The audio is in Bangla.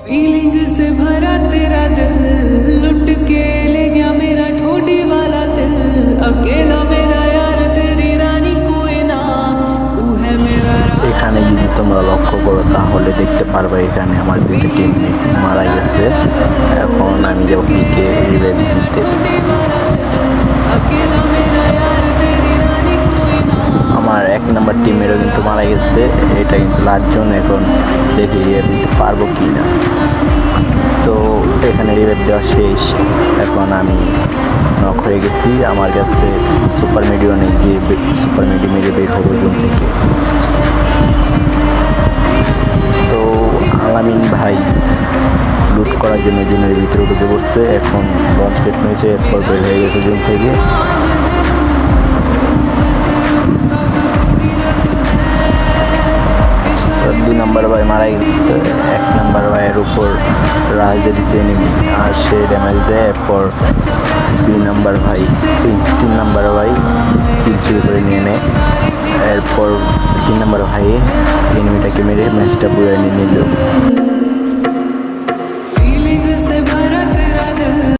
फीलिंग से भरा तेरा दिल लुट के ले गया मेरा ठोडी वाला दिल अकेला मेरा यार तेरी रानी कोई ना तू है मेरा এখানে যদি তোমরা লক্ষ্য করো তাহলে দেখতে পারবে এখানে আমার দুটো টিম মারা গেছে। এখন আমি যাবো পিকে রিভাইভ দিতে। अकेला मेरा यार तेरी रानी कोई ना আমার 1 নাম্বার টিমেরও কিন্তু মারা গেছে। এটা কিন্তু লাস্ট জন। এখন দেখি রিভাইভ দিতে পারবো কি না। তো এখানে রিভাইভ দেওয়া শেষ। এখন আমি নক হয়ে গেছি। আমার কাছে সুপার মিডিও নেই, গিয়ে সুপার মিডি মেরে বের হবো জুন থেকে। তো আলামিন ভাই লুট করার জন্য জুনের ভিতরে ঢুকে পড়ছে। এখন লঞ্চ পেট নিয়েছে, এরপর বের হয়ে গেছে জুন থেকে। 2 নাম্বার ভাই মারা গেছে। 1 নাম্বার ভাইয়ের উপর রাজ দিচ্ছে এনিমি, আর সে ড্যামেজ দেয়। এরপর 3 নাম্বার ভাই কিল চুরি করে নিয়ে নেয়। এরপর 3 নাম্বার ভাই এনিমিটাকে মেরে ম্যাচটা পুরো নিয়ে নিল।